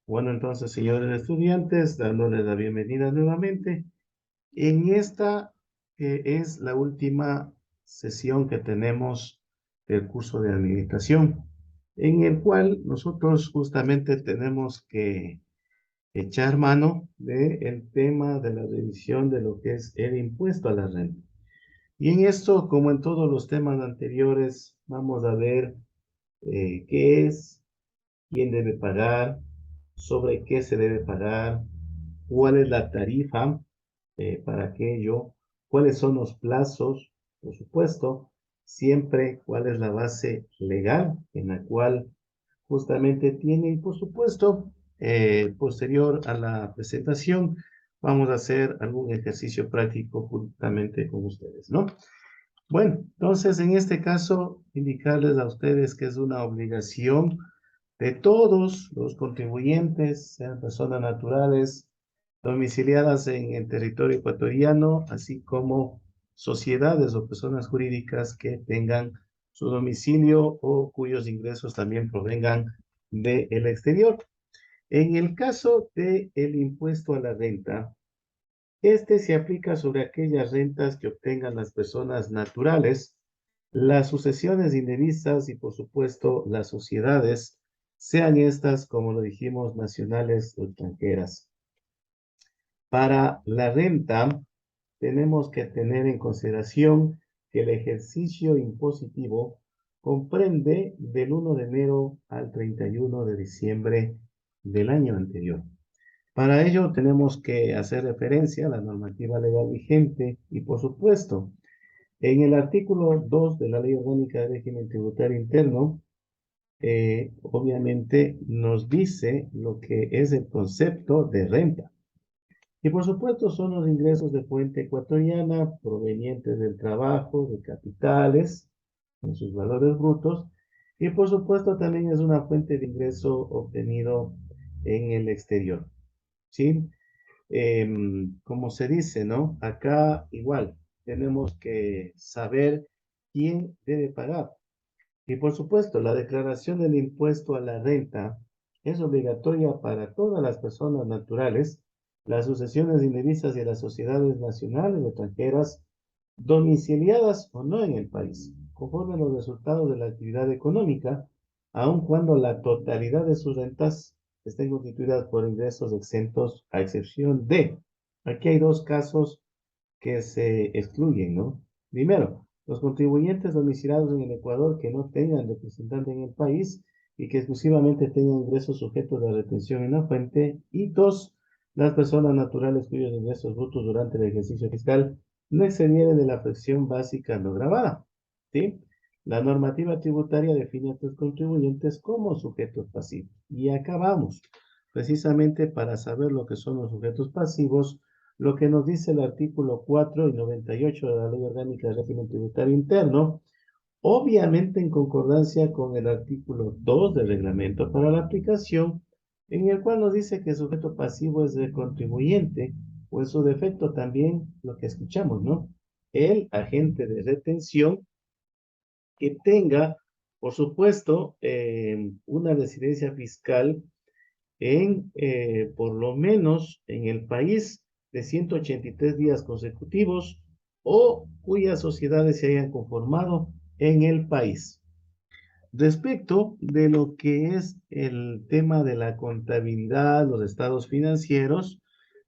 Bueno, entonces, señores estudiantes, dándoles la bienvenida nuevamente. En esta es la última sesión que tenemos del curso de administración, en el cual nosotros justamente tenemos que echar mano del tema de la revisión de lo que es el impuesto a la renta. Y en esto, como en todos los temas anteriores, vamos a ver qué es, quién debe pagar, sobre qué se debe pagar, cuál es la tarifa para aquello, cuáles son los plazos, por supuesto, siempre cuál es la base legal en la cual justamente tiene, y por supuesto, posterior a la presentación, vamos a hacer algún ejercicio práctico juntamente con ustedes, ¿no? Bueno, entonces en este caso, indicarles a ustedes que es una obligación de todos los contribuyentes, sean personas naturales, domiciliadas en el territorio ecuatoriano, así como sociedades o personas jurídicas que tengan su domicilio o cuyos ingresos también provengan del exterior. En el caso del impuesto a la renta, este se aplica sobre aquellas rentas que obtengan las personas naturales, las sucesiones indevisas y, por supuesto, las sociedades, sean estas, como lo dijimos, nacionales o extranjeras. Para la renta, tenemos que tener en consideración que el ejercicio impositivo comprende del 1 de enero al 31 de diciembre del año anterior. Para ello tenemos que hacer referencia a la normativa legal vigente y, por supuesto, en el artículo 2 de la Ley Orgánica de Régimen Tributario Interno, obviamente nos dice lo que es el concepto de renta. Y por supuesto son los ingresos de fuente ecuatoriana provenientes del trabajo, de capitales, en sus valores brutos, y por supuesto también es una fuente de ingreso obtenido en el exterior, ¿sí? Como se dice, ¿no? Acá igual tenemos que saber quién debe pagar. Y por supuesto, la declaración del impuesto a la renta es obligatoria para todas las personas naturales, las sucesiones indevisas y las sociedades nacionales o extranjeras, domiciliadas o no en el país, conforme a los resultados de la actividad económica, aun cuando la totalidad de sus rentas estén constituidas por ingresos exentos, a excepción de, aquí hay dos casos que se excluyen, ¿no? Primero, los contribuyentes domiciliados en el Ecuador que no tengan representante en el país y que exclusivamente tengan ingresos sujetos a retención en la fuente. Y dos, las personas naturales cuyos ingresos brutos durante el ejercicio fiscal no excedieren de la fracción básica no gravada, ¿sí? La normativa tributaria define a estos contribuyentes como sujetos pasivos. Y acá vamos, precisamente para saber lo que son los sujetos pasivos, lo que nos dice el artículo 4 y 98 de la Ley Orgánica del Régimen Tributario Interno, obviamente en concordancia con el artículo 2 del reglamento para la aplicación, en el cual nos dice que el sujeto pasivo es el contribuyente, o en su defecto también lo que escuchamos, ¿no? El agente de retención que tenga, por supuesto, una residencia fiscal por lo menos en el país de 183 días consecutivos o cuyas sociedades se hayan conformado en el país. Respecto de lo que es el tema de la contabilidad, los estados financieros,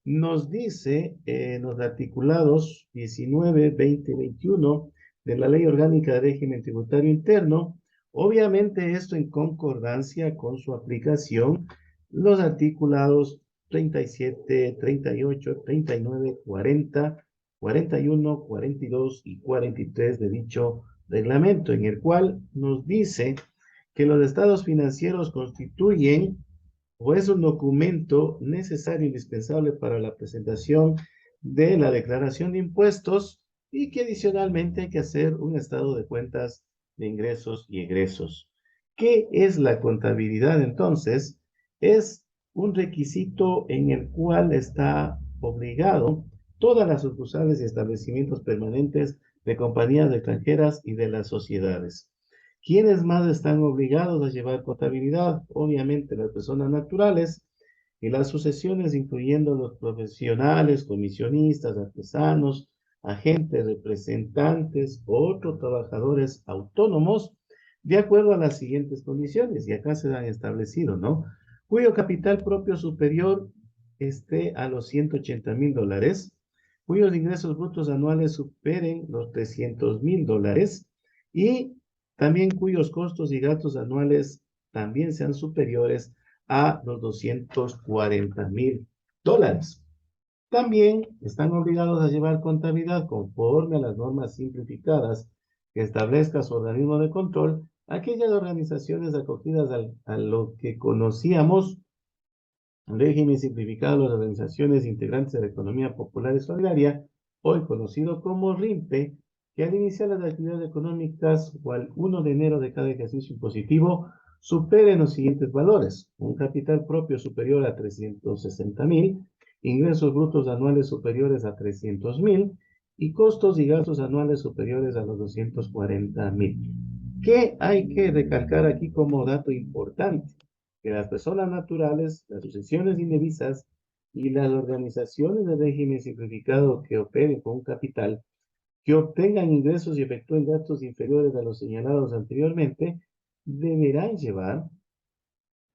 nos dice en los articulados 19, 20, 21 de la Ley Orgánica de Régimen Tributario Interno, obviamente esto en concordancia con su aplicación, los articulados 37, 38, 39, 40, 41, 42 y 43 de dicho reglamento, en el cual nos dice que los estados financieros constituyen o es un documento necesario e indispensable para la presentación de la declaración de impuestos y que adicionalmente hay que hacer un estado de cuentas de ingresos y egresos. ¿Qué es la contabilidad entonces? Es un requisito en el cual está obligado todas las sucursales y establecimientos permanentes de compañías extranjeras y de las sociedades. ¿Quiénes más están obligados a llevar contabilidad? Obviamente las personas naturales, y las sucesiones, incluyendo los profesionales, comisionistas, artesanos, agentes, representantes, otros trabajadores autónomos, de acuerdo a las siguientes condiciones, y acá se han establecido, ¿no? Cuyo capital propio superior esté a los $180,000, cuyos ingresos brutos anuales superen los $300,000 y también cuyos costos y gastos anuales también sean superiores a los $240,000. También están obligados a llevar contabilidad conforme a las normas simplificadas que establezca su organismo de control, aquellas organizaciones acogidas a lo que conocíamos régimen simplificado de las organizaciones integrantes de la economía popular y solidaria, hoy conocido como RIMPE, que al iniciar las actividades económicas o al 1 de enero de cada ejercicio impositivo superen los siguientes valores: un capital propio superior a 360,000, ingresos brutos anuales superiores a 300,000 y costos y gastos anuales superiores a los 240,000. ¿Qué hay que recalcar aquí como dato importante? Que las personas naturales, las sucesiones indevisas y las organizaciones de régimen simplificado que operen con un capital, que obtengan ingresos y efectúen gastos inferiores a los señalados anteriormente, deberán llevar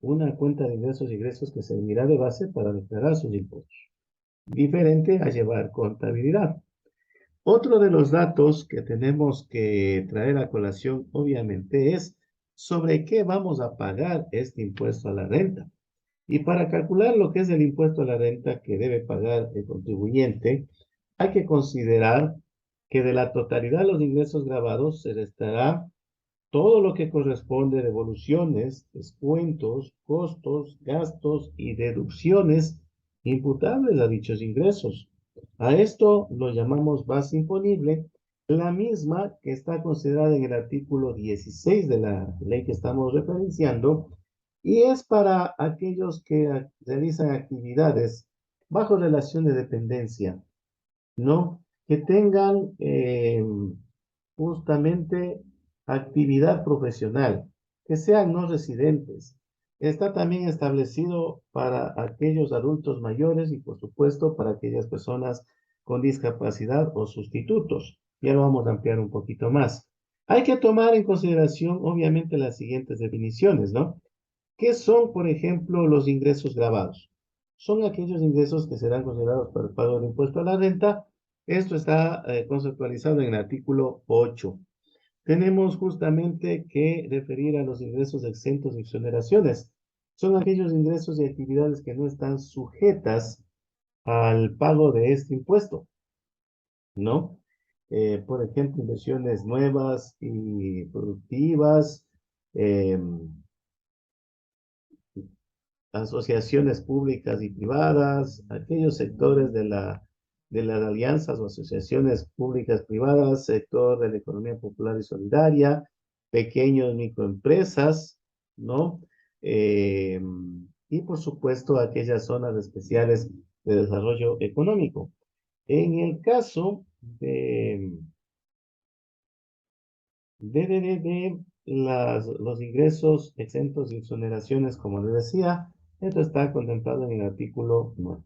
una cuenta de ingresos y egresos que servirá de base para declarar sus impuestos, diferente a llevar contabilidad. Otro de los datos que tenemos que traer a colación, obviamente, es sobre qué vamos a pagar este impuesto a la renta. Y para calcular lo que es el impuesto a la renta que debe pagar el contribuyente, hay que considerar que de la totalidad de los ingresos grabados se restará todo lo que corresponde a devoluciones, descuentos, costos, gastos y deducciones imputables a dichos ingresos. A esto lo llamamos base imponible, la misma que está considerada en el artículo 16 de la ley que estamos referenciando, y es para aquellos que realizan actividades bajo relación de dependencia, ¿no? Que tengan justamente actividad profesional, que sean no residentes. Está también establecido para aquellos adultos mayores y, por supuesto, para aquellas personas con discapacidad o sustitutos. Ya lo vamos a ampliar un poquito más. Hay que tomar en consideración, obviamente, las siguientes definiciones, ¿no? ¿Qué son, por ejemplo, los ingresos grabados? Son aquellos ingresos que serán considerados para el pago del impuesto a la renta. Esto está conceptualizado en el artículo 8. Tenemos justamente que referir a los ingresos exentos y exoneraciones. Son aquellos ingresos y actividades que no están sujetas al pago de este impuesto, ¿no? Por ejemplo, inversiones nuevas y productivas, asociaciones públicas y privadas, aquellos sectores de las alianzas o asociaciones públicas privadas, sector de la economía popular y solidaria, pequeños microempresas, ¿no? Eh, y por supuesto aquellas zonas especiales de desarrollo económico. En el caso de los ingresos exentos y exoneraciones, como les decía, esto está contemplado en el artículo 9.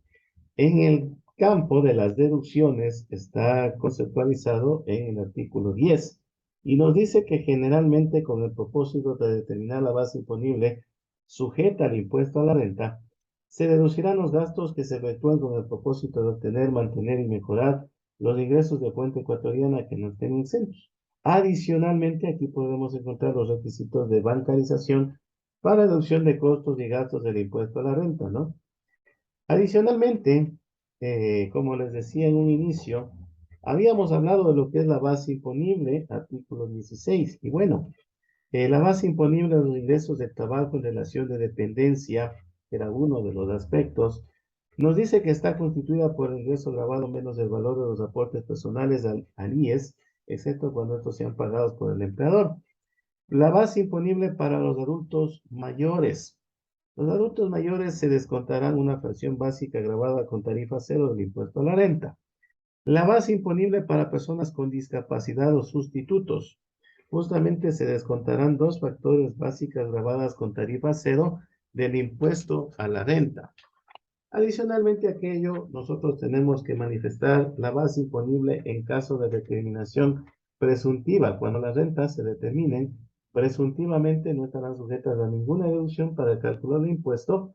En el campo de las deducciones está conceptualizado en el artículo 10 y nos dice que generalmente con el propósito de determinar la base imponible sujeta al impuesto a la renta, se deducirán los gastos que se efectúen con el propósito de obtener, mantener y mejorar los ingresos de fuente ecuatoriana que no estén exentos. Adicionalmente, aquí podemos encontrar los requisitos de bancarización para deducción de costos y gastos del impuesto a la renta, ¿no? Adicionalmente, como les decía en un inicio, habíamos hablado de lo que es la base imponible, artículo 16, y bueno, la base imponible de los ingresos de trabajo en relación de dependencia, que era uno de los aspectos, nos dice que está constituida por el ingreso grabado menos el valor de los aportes personales al IES, excepto cuando estos sean pagados por el empleador. La base imponible para los adultos mayores. Los adultos mayores se descontarán una fracción básica grabada con tarifa cero del impuesto a la renta. La base imponible para personas con discapacidad o sustitutos. Justamente se descontarán dos factores básicas grabadas con tarifa cero del impuesto a la renta. Adicionalmente a aquello, nosotros tenemos que manifestar la base imponible en caso de determinación presuntiva. Cuando las rentas se determinen, presuntivamente no estarán sujetas a ninguna deducción para el cálculo del impuesto.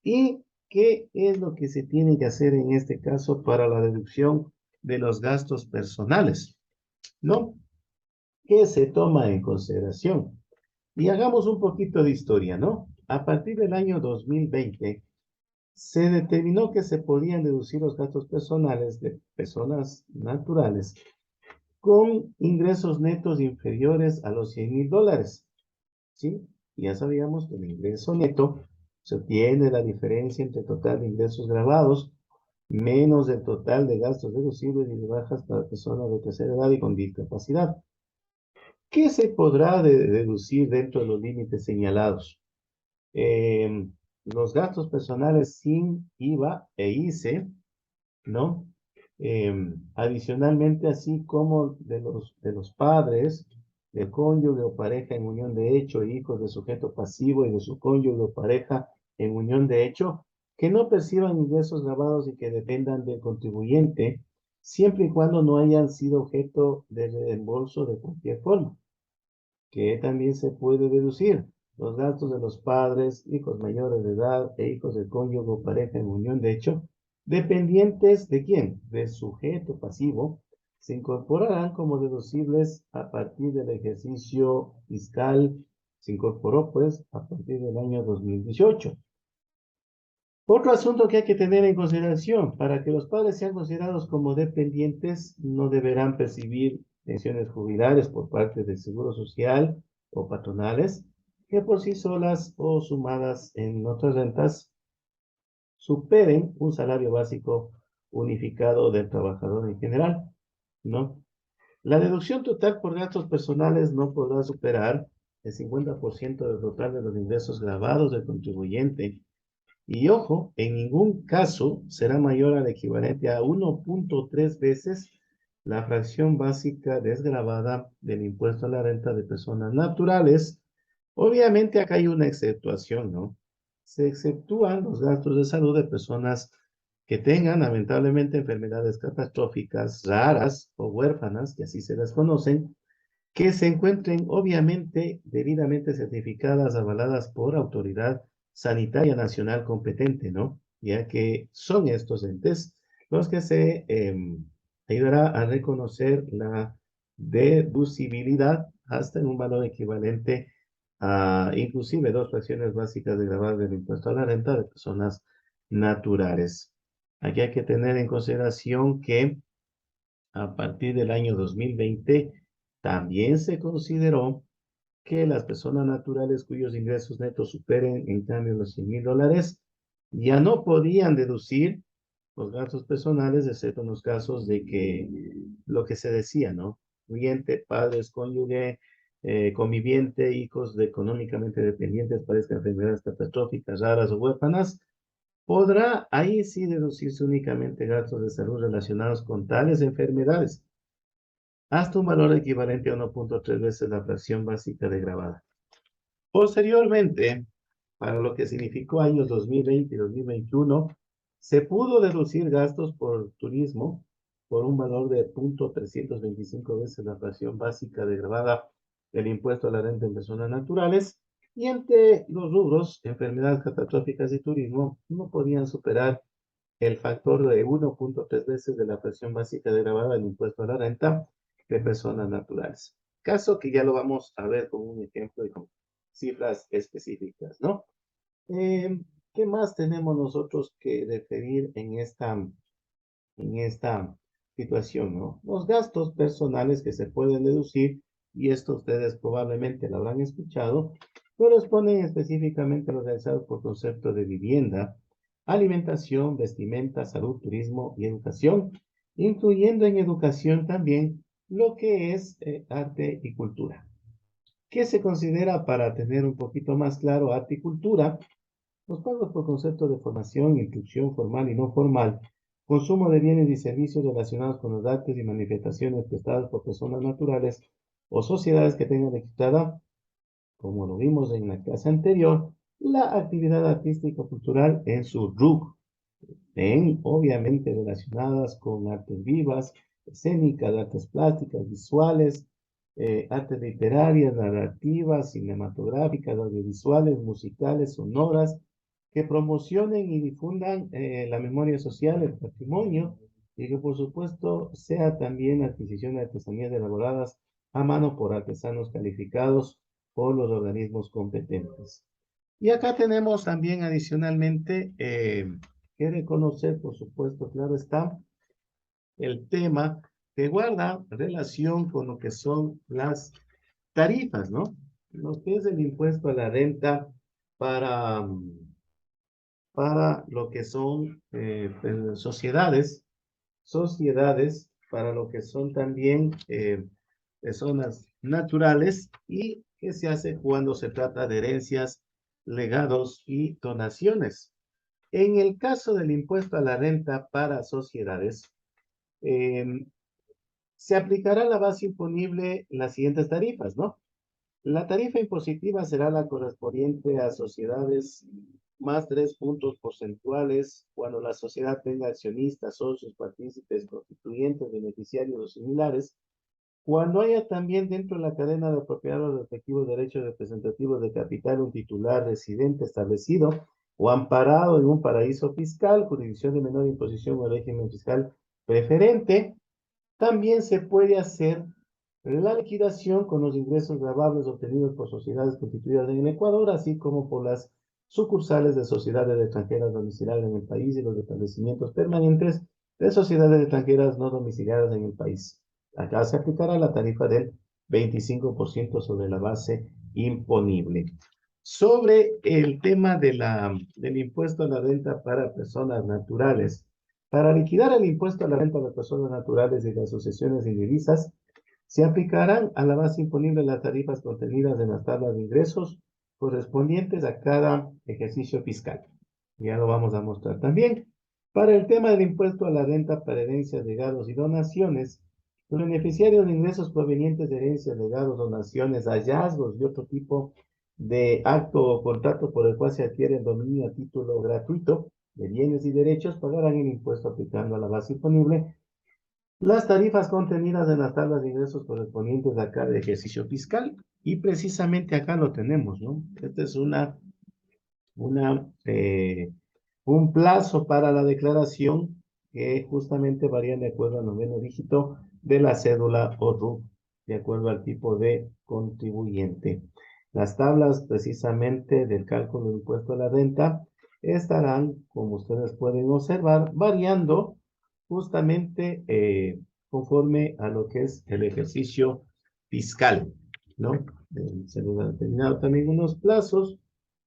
¿Y qué es lo que se tiene que hacer en este caso para la deducción de los gastos personales? ¿No? ¿Qué se toma en consideración? Y hagamos un poquito de historia, ¿no? A partir del año 2020, se determinó que se podían deducir los gastos personales de personas naturales con ingresos netos inferiores a los $100,000, ¿sí? Ya sabíamos que el ingreso neto se obtiene la diferencia entre el total de ingresos grabados menos el total de gastos deducibles y de bajas para personas de tercera edad y con discapacidad. ¿Qué se podrá deducir dentro de los límites señalados? Los gastos personales sin IVA e ICE, ¿no? Adicionalmente, así como de los padres, del cónyuge o pareja en unión de hecho, hijos de sujeto pasivo y de su cónyuge o pareja en unión de hecho, que no perciban ingresos grabados y que dependan del contribuyente, siempre y cuando no hayan sido objeto de reembolso de cualquier forma, que también se puede deducir los gastos de los padres, hijos mayores de edad e hijos del cónyuge o pareja en unión de hecho, dependientes de quién, del sujeto pasivo, se incorporarán como deducibles a partir del ejercicio fiscal, se incorporó pues a partir del año 2018. Otro asunto que hay que tener en consideración, para que los padres sean considerados como dependientes, no deberán percibir pensiones jubilarias por parte del Seguro Social o patronales, que por sí solas o sumadas en otras rentas superen un salario básico unificado del trabajador en general, ¿no? La deducción total por gastos personales no podrá superar el 50% del total de los ingresos grabados del contribuyente y ojo, en ningún caso será mayor al equivalente a 1.3 veces la fracción básica desgravada del impuesto a la renta de personas naturales. Obviamente acá hay una exceptuación, ¿no? Se exceptúan los gastos de salud de personas que tengan lamentablemente enfermedades catastróficas, raras o huérfanas, que así se las conocen, que se encuentren obviamente debidamente certificadas, avaladas por autoridad sanitaria nacional competente, ¿no? Ya que son estos entes los que se ayudará a reconocer la deducibilidad hasta en un valor equivalente a inclusive dos fracciones básicas de gravar del impuesto a la renta de personas naturales. Aquí hay que tener en consideración que a partir del año 2020 también se consideró que las personas naturales cuyos ingresos netos superen en cambio los $100,000 ya no podían deducir los gastos personales, excepto en los casos de que lo que se decía, ¿no? Cliente, padres, cónyuge, conviviente, hijos de económicamente dependientes, padezcan enfermedades catastróficas, raras o huérfanas, podrá ahí sí deducirse únicamente gastos de salud relacionados con tales enfermedades hasta un valor equivalente a 1.3 veces la fracción básica de gravada. Posteriormente, para lo que significó años 2020 y 2021, se pudo deducir gastos por turismo por un valor de 0.325 veces la fracción básica de gravada del impuesto a la renta en personas naturales, y entre los rubros, enfermedades catastróficas y turismo, no podían superar el factor de 1.3 veces de la fracción básica de gravada del impuesto a la renta de personas naturales. Caso que ya lo vamos a ver con un ejemplo y con cifras específicas, ¿no? ¿Qué más tenemos nosotros que referir en esta situación, ¿no? Los gastos personales que se pueden deducir, y esto ustedes probablemente lo habrán escuchado, corresponden específicamente a los realizados por concepto de vivienda, alimentación, vestimenta, salud, turismo y educación, incluyendo en educación también lo que es arte y cultura. ¿Qué se considera, para tener un poquito más claro, arte y cultura? Los pagos por concepto de formación, instrucción formal y no formal, consumo de bienes y servicios relacionados con los artes y manifestaciones prestadas por personas naturales o sociedades que tengan registrada, como lo vimos en la clase anterior, la actividad artística o cultural en su RUC, obviamente relacionadas con artes vivas, escénicas, artes plásticas, visuales, artes literarias, narrativas, cinematográficas, audiovisuales, musicales, sonoras, que promocionen y difundan la memoria social, el patrimonio, y que por supuesto sea también adquisición de artesanías elaboradas a mano por artesanos calificados por los organismos competentes. Y acá tenemos también adicionalmente que reconocer, por supuesto, claro está, el tema que guarda relación con lo que son las tarifas, ¿no? Lo que es el impuesto a la renta para, para lo que son sociedades, para lo que son también personas naturales y que se hace cuando se trata de herencias, legados y donaciones. En el caso del impuesto a la renta para sociedades, eh, se aplicará la base imponible las siguientes tarifas, ¿no? La tarifa impositiva será la correspondiente a sociedades más 3 puntos porcentuales cuando la sociedad tenga accionistas, socios, partícipes, constituyentes, beneficiarios o similares. Cuando haya también dentro de la cadena de propiedad los respectivos derechos representativos de capital un titular residente establecido o amparado en un paraíso fiscal, jurisdicción de menor imposición o régimen fiscal preferente, también se puede hacer la liquidación con los ingresos gravables obtenidos por sociedades constituidas en el Ecuador, así como por las sucursales de sociedades extranjeras domiciliadas en el país y los establecimientos permanentes de sociedades extranjeras no domiciliadas en el país. Acá se aplicará la tarifa del 25% sobre la base imponible. Sobre el tema del impuesto a la renta para personas naturales, para liquidar el impuesto a la renta de personas naturales y las sucesiones indivisas, se aplicarán a la base imponible las tarifas contenidas en las tablas de ingresos correspondientes a cada ejercicio fiscal. Ya lo vamos a mostrar también. Para el tema del impuesto a la renta para herencias, legados y donaciones, los beneficiarios de ingresos provenientes de herencias, legados, donaciones, hallazgos y otro tipo de acto o contrato por el cual se adquiere el dominio a título gratuito de bienes y derechos pagarán el impuesto aplicando a la base imponible las tarifas contenidas en las tablas de ingresos correspondientes a cada ejercicio fiscal. Y precisamente acá lo tenemos, ¿no? Esta es una, un plazo para la declaración que justamente varía de acuerdo al noveno dígito de la cédula o RUC, de acuerdo al tipo de contribuyente. Las tablas precisamente del cálculo del impuesto a la renta estarán, como ustedes pueden observar, variando justamente conforme a lo que es el ejercicio fiscal, ¿no? Se nos han determinado también unos plazos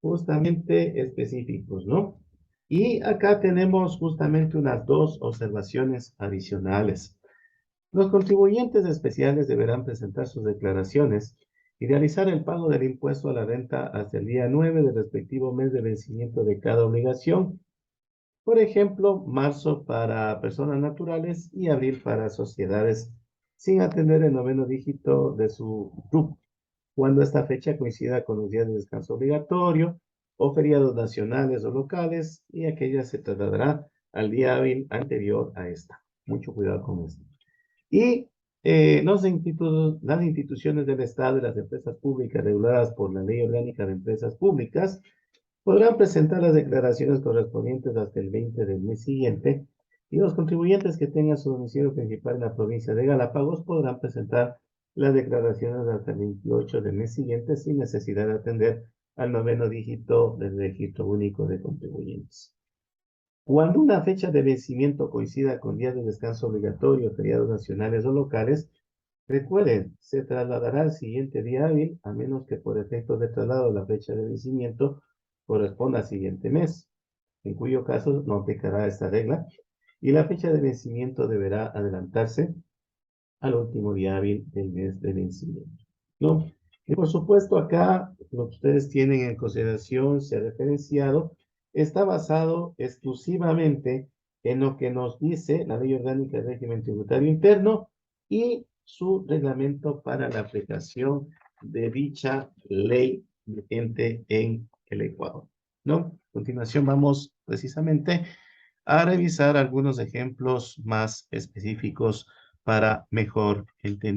justamente específicos, ¿no? Y acá tenemos justamente unas dos observaciones adicionales. Los contribuyentes especiales deberán presentar sus declaraciones y realizar el pago del impuesto a la renta hasta el día 9 del respectivo mes de vencimiento de cada obligación. Por ejemplo, marzo para personas naturales y abril para sociedades, sin atender el noveno dígito de su RUC, cuando esta fecha coincida con los días de descanso obligatorio o feriados nacionales o locales, y aquella se trasladará al día hábil anterior a esta. Mucho cuidado con esto. Y las instituciones del Estado y las empresas públicas reguladas por la Ley Orgánica de Empresas Públicas podrán presentar las declaraciones correspondientes hasta el 20 del mes siguiente, y los contribuyentes que tengan su domicilio principal en la provincia de Galápagos podrán presentar las declaraciones hasta el 28 del mes siguiente sin necesidad de atender al noveno dígito del registro único de contribuyentes. Cuando una fecha de vencimiento coincida con días de descanso obligatorio, feriados nacionales o locales, recuerden, se trasladará al siguiente día hábil, a menos que por efecto de traslado la fecha de vencimiento corresponda al siguiente mes, en cuyo caso no aplicará esta regla, y la fecha de vencimiento deberá adelantarse al último día hábil del mes de vencimiento, ¿no? Y por supuesto acá lo que ustedes tienen en consideración, se ha referenciado, está basado exclusivamente en lo que nos dice la Ley Orgánica del Régimen Tributario Interno y su reglamento para la aplicación de dicha ley vigente en el Ecuador, ¿no? A continuación vamos precisamente a revisar algunos ejemplos más específicos para mejor entendimiento.